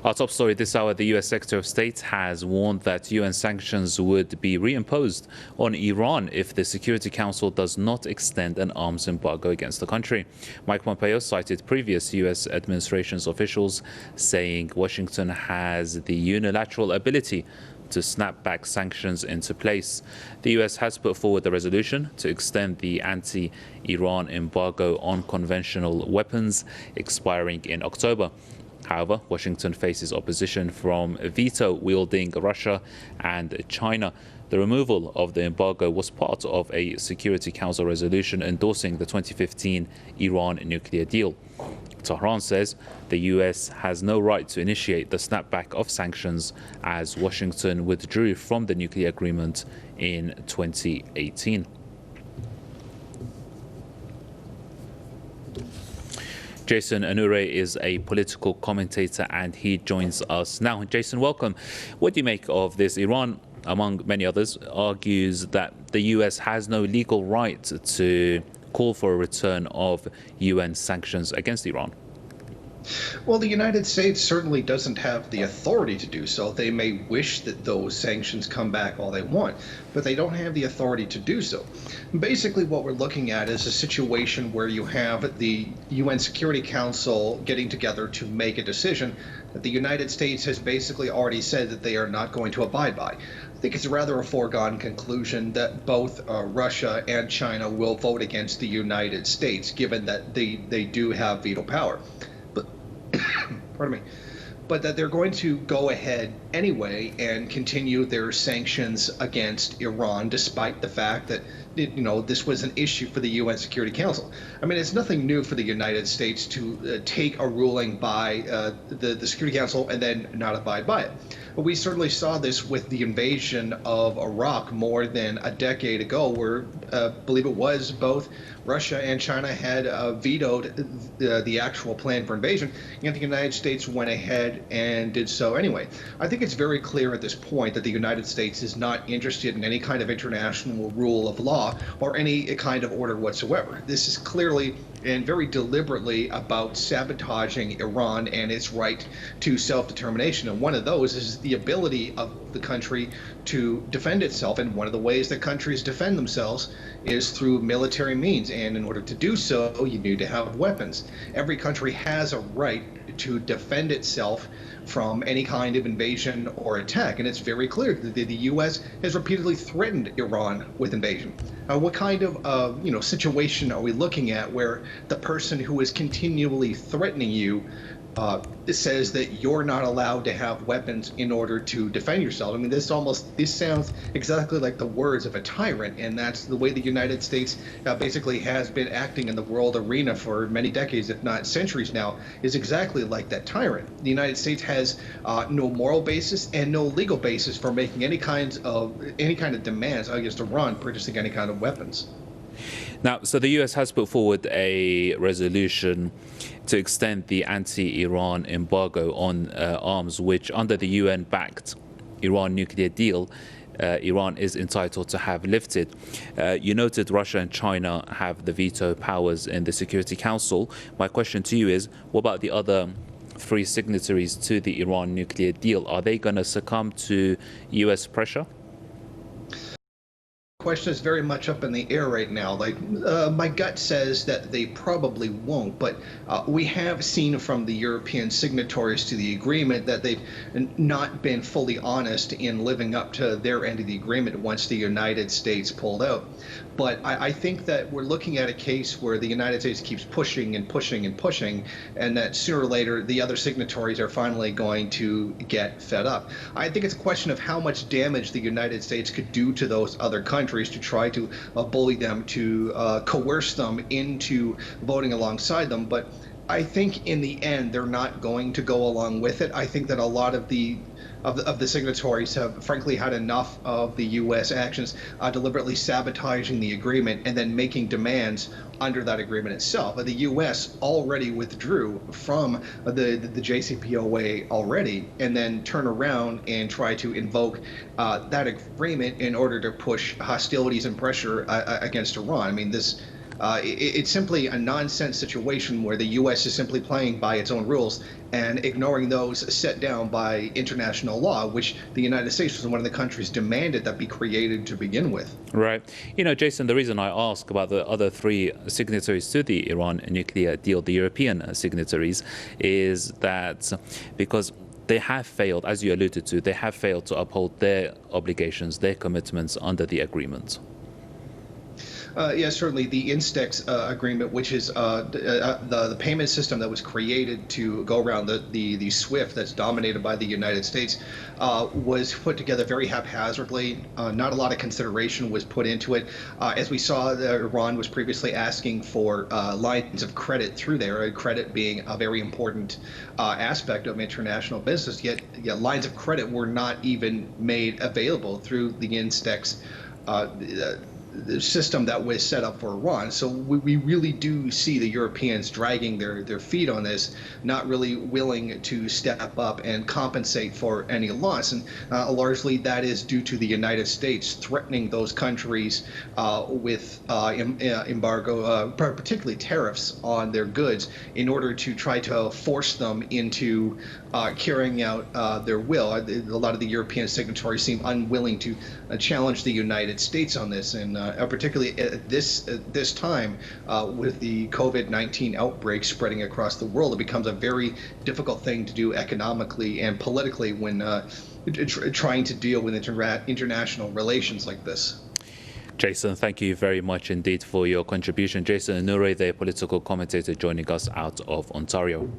Our top story this hour, the U.S. Secretary of State has warned that UN sanctions would be reimposed on Iran if the Security Council does not extend an arms embargo against the country. Mike Pompeo cited previous U.S. administration's officials saying Washington has the unilateral ability to snap back sanctions into place. The U.S. has put forward a resolution to extend the anti-Iran embargo on conventional weapons expiring in October. However, Washington faces opposition from veto-wielding Russia and China. The removal of the embargo was part of a Security Council resolution endorsing the 2015 Iran nuclear deal. Tehran says the U.S. has no right to initiate the snapback of sanctions as Washington withdrew from the nuclear agreement in 2018. Jason Unruhe is a political commentator and he joins us now. Jason, welcome. What do you make of this? Iran, among many others, argues that the US has no legal right to call for a return of UN sanctions against Iran. Well, the United States certainly doesn't have the authority to do so. They may wish that those sanctions come back all they want, but they don't have the authority to do so. Basically, what we're looking at is a situation where you have the UN Security Council getting together to make a decision that the United States has basically already said that they are not going to abide by. I think it's rather a foregone conclusion that both Russia and China will vote against the United States, given that they do have veto power. Pardon me, but that they're going to go ahead anyway and continue their sanctions against Iran, despite the fact that this was an issue for the UN Security Council. I mean, it's nothing new for the United States to take a ruling by the Security Council and then not abide by it. But we certainly saw this with the invasion of Iraq more than a decade ago, where I believe it was both Russia and China had vetoed the actual plan for invasion, and the United States went ahead and did so anyway. I think it's very clear at this point that the United States is not interested in any kind of international rule of law or any kind of order whatsoever. This is clearly and very deliberately about sabotaging Iran and its right to self-determination. And one of those is the ability of the country to defend itself. And one of the ways that countries defend themselves is through military means. And in order to do so, you need to have weapons. Every country has a right to defend itself from any kind of invasion or attack. And it's very clear that the U.S. has repeatedly threatened Iran with invasion. What kind of situation are we looking at where the person who is continually threatening you says that you're not allowed to have weapons in order to defend yourself? I mean, this sounds exactly like the words of a tyrant, and that's the way the United States basically has been acting in the world arena for many decades, if not centuries now, is exactly like that tyrant. The United States has no moral basis and no legal basis for making any kind of demands against Iran purchasing any kind of weapons. Now, so the US has put forward a resolution to extend the anti-Iran embargo on arms, which under the UN-backed Iran nuclear deal, Iran is entitled to have lifted. You noted Russia and China have the veto powers in the Security Council. My question to you is, what about the other three signatories to the Iran nuclear deal? Are they going to succumb to US pressure? Question is very much up in the air right now. My gut says that they probably won't, but we have seen from the European signatories to the agreement that they've not been fully honest in living up to their end of the agreement once the United States pulled out. But I think that we're looking at a case where the United States keeps pushing and pushing and pushing, and that sooner or later the other signatories are finally going to get fed up. I think it's a question of how much damage the United States could do to those other countries to try to bully them, to coerce them into voting alongside them. But I think in the end they're not going to go along with it. I think that a lot of the signatories have frankly had enough of the U.S. actions deliberately sabotaging the agreement and then making demands under that agreement itself. The U.S. already withdrew from the JCPOA already, and then turn around and try to invoke that agreement in order to push hostilities and pressure against Iran. I mean, this It's simply a nonsense situation where the U.S. is simply playing by its own rules and ignoring those set down by international law, which the United States was one of the countries demanded that be created to begin with. Right. Jason, the reason I ask about the other three signatories to the Iran nuclear deal, the European signatories, is that because they have failed, as you alluded to, they have failed to uphold their obligations, their commitments under the agreement. Yes, certainly the INSTEX agreement, which is the payment system that was created to go around the SWIFT that's dominated by the United States, was put together very haphazardly. Not a lot of consideration was put into it. As we saw, Iran was previously asking for lines of credit through there, credit being a very important aspect of international business, yet lines of credit were not even made available through the INSTEX the system that was set up for Iran. So we really do see the Europeans dragging their feet on this, not really willing to step up and compensate for any loss. And largely that is due to the United States threatening those countries with embargo, particularly tariffs on their goods, in order to try to force them into carrying out their will. A lot of the European signatories seem unwilling to challenge the United States on this, and particularly at this time with the COVID-19 outbreak spreading across the world, it becomes a very difficult thing to do economically and politically when trying to deal with international relations like this. Jason, thank you very much indeed for your contribution. Jason Unruhe, the political commentator, joining us out of Ontario.